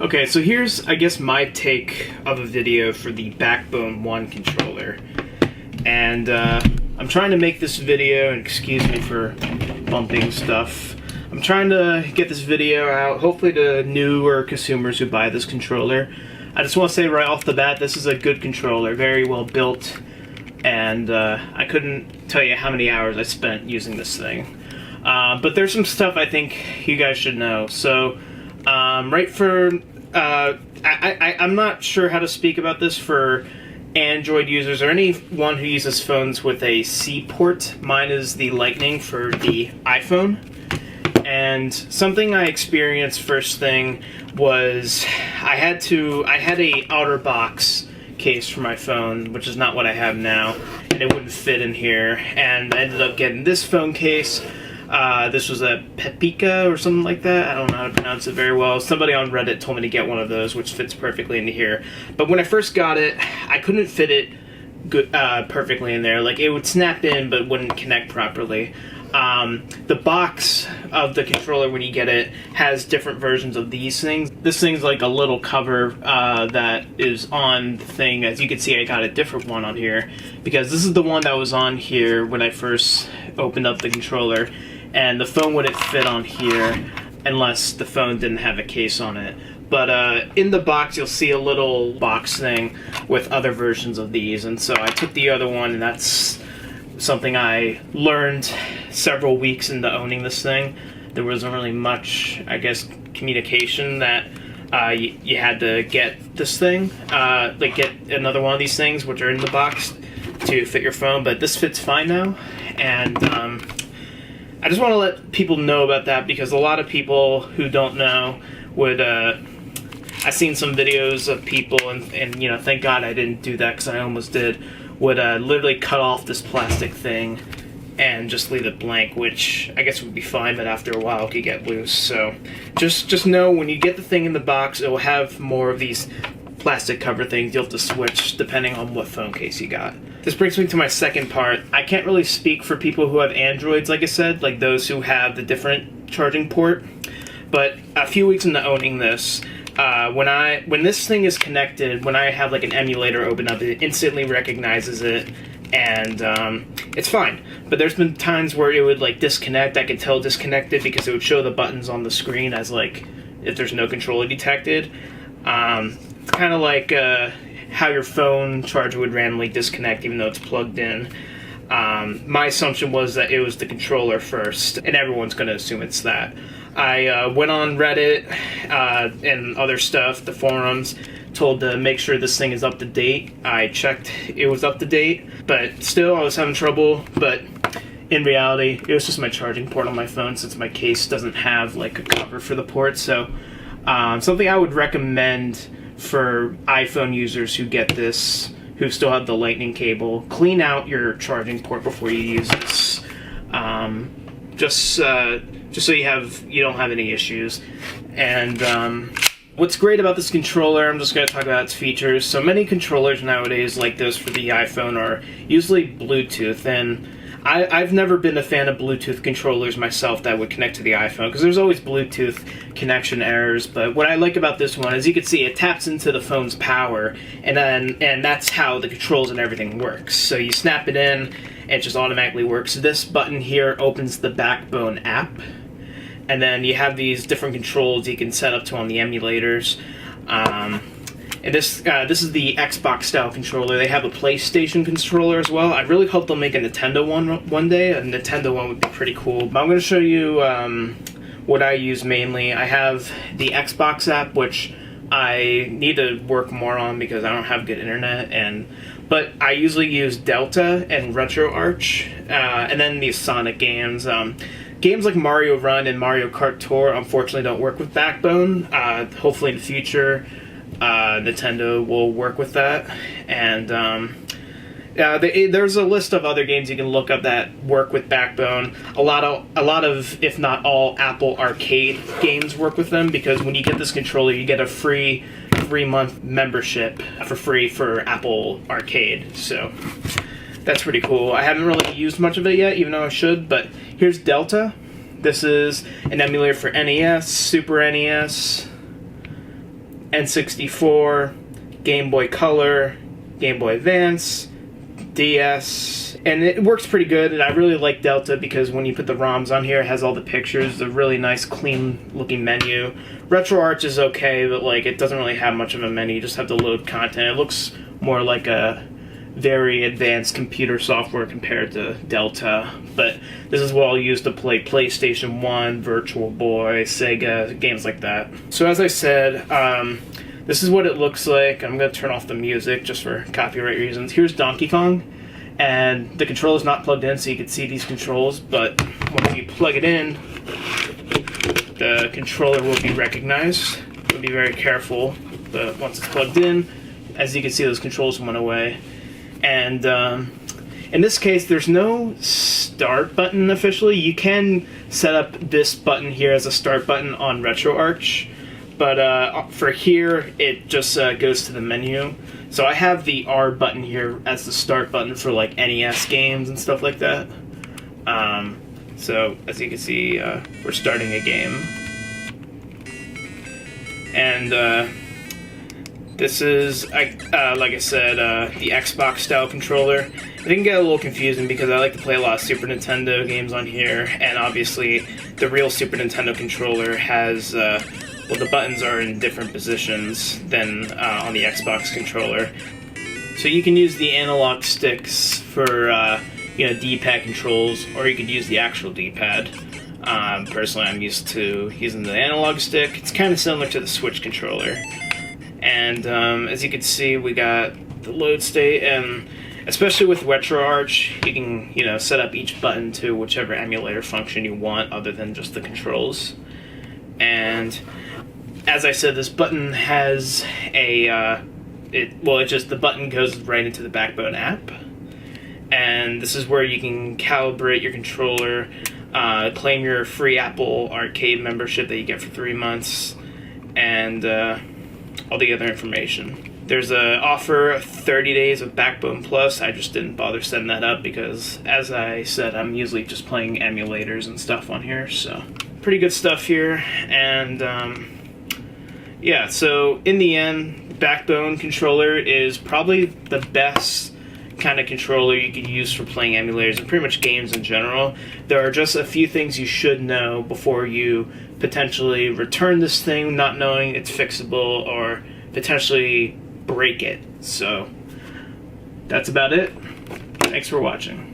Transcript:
Okay, so here's, I guess, my take of a video for the Backbone 1 controller. And I'm trying to make this video, and excuse me for bumping stuff. I'm trying to get this video out, hopefully to newer consumers who buy this controller. I just want to say right off the bat, this is a good controller, very well built, and I couldn't tell you how many hours I spent using this thing. But there's some stuff I think you guys should know. So, I'm not sure how to speak about this for Android users or anyone who uses phones with a C port. Mine is the Lightning for the iPhone. And something I experienced first thing was I had a outer box case for my phone, which is not what I have now, and it wouldn't fit in here. And I ended up getting this phone case. This was a Pepika or something like that. I don't know how to pronounce it very well. Somebody on Reddit told me to get one of those, which fits perfectly into here. But when I first got it, I couldn't fit it perfectly in there. Like, it would snap in, but wouldn't connect properly. The box of the controller, when you get it, has different versions of these things. This thing's like a little cover that is on the thing. As you can see, I got a different one on here, because this is the one that was on here when I first opened up the controller, and the phone wouldn't fit on here unless the phone didn't have a case on it. But in the box, you'll see a little box thing with other versions of these, and so I took the other one, and that's something I learned several weeks into owning this thing. There wasn't really much, I guess, communication that you had to get this thing, like get another one of these things, which are in the box, to fit your phone, but this fits fine now. And I just want to let people know about that, because a lot of people who don't know would, I've seen some videos of people, and you know, thank God I didn't do that, because I almost did, would literally cut off this plastic thing and just leave it blank, which I guess would be fine, but after a while it could get loose. So just know, when you get the thing in the box, it will have more of these plastic cover things. You'll have to switch depending on what phone case you got. This brings me to my second part. I can't really speak for people who have Androids, like I said, like those who have the different charging port, but a few weeks into owning this, when this thing is connected, when I have like an emulator open up, it instantly recognizes it, and it's fine. But there's been times where it would like disconnect. I could tell disconnected because it would show the buttons on the screen as like if there's no controller detected. It's kind of like how your phone charger would randomly disconnect even though it's plugged in. My assumption was that it was the controller first, and everyone's going to assume it's that. I went on Reddit and other stuff, the forums, told to make sure this thing is up to date. I checked, it was up to date, but still I was having trouble. But in reality, it was just my charging port on my phone, since my case doesn't have like a cover for the port. So something I would recommend for iPhone users who get this, who still have the Lightning cable: clean out your charging port before you use this. Just so you don't have any issues. And what's great about this controller, I'm just going to talk about its features. So many controllers nowadays, like this for the iPhone, are usually Bluetooth, and I've never been a fan of Bluetooth controllers myself that would connect to the iPhone, because there's always Bluetooth connection errors. But what I like about this one is, you can see it taps into the phone's power, and that's how the controls and everything works. So you snap it in, it just automatically works. This button here opens the Backbone app, and then you have these different controls you can set up to on the emulators. And this is the Xbox style controller. They have a PlayStation controller as well. I really hope they'll make a Nintendo one day. A Nintendo one would be pretty cool. But I'm going to show you what I use mainly. I have the Xbox app, which I need to work more on because I don't have good internet. But I usually use Delta and RetroArch, and then these Sonic games. Games like Mario Run and Mario Kart Tour unfortunately don't work with Backbone. Hopefully in the future, Nintendo will work with that. And there's a list of other games you can look up that work with Backbone. A lot of, if not all, Apple Arcade games work with them, because when you get this controller, you get a free 3-month membership for free for Apple Arcade. So that's pretty cool. I haven't really used much of it yet, even though I should. But here's Delta. This is an emulator for NES, Super NES, N64, Game Boy Color, Game Boy Advance, DS, and it works pretty good. And I really like Delta because when you put the ROMs on here, it has all the pictures, a really nice, clean-looking menu. RetroArch is okay, but like it doesn't really have much of a menu. You just have to load content. It looks more like a very advanced computer software compared to Delta, but this is what I'll use to play PlayStation 1, Virtual Boy, Sega, games like that. So as I said, this is what it looks like. I'm going to turn off the music just for copyright reasons. Here's Donkey Kong, and the controller's not plugged in so you can see these controls, but when you plug it in, the controller will be recognized. You'll be very careful, but once it's plugged in, as you can see, those controls went away. And in this case, there's no start button officially. You can set up this button here as a start button on RetroArch, but for here, it just goes to the menu. So I have the R button here as the start button for like NES games and stuff like that. So as you can see, we're starting a game. And this is, like I said, the Xbox style controller. It can get a little confusing because I like to play a lot of Super Nintendo games on here, and obviously the real Super Nintendo controller has, well, the buttons are in different positions than on the Xbox controller. So you can use the analog sticks for, D-pad controls, or you could use the actual D-pad. Personally, I'm used to using the analog stick. It's kind of similar to the Switch controller. And as you can see, we got the load state, and especially with RetroArch, you can set up each button to whichever emulator function you want, other than just the controls. And as I said, this button has a the button goes right into the Backbone app, and this is where you can calibrate your controller, claim your free Apple Arcade membership that you get for 3 months, and all the other information. There's an offer of 30 days of Backbone Plus. I just didn't bother setting that up because, as I said, I'm usually just playing emulators and stuff on here, so pretty good stuff here. And yeah, so in the end, Backbone controller is probably the best kind of controller you could use for playing emulators and pretty much games in general. There are just a few things you should know before you potentially return this thing not knowing it's fixable, or potentially break it. So that's about it. Thanks for watching.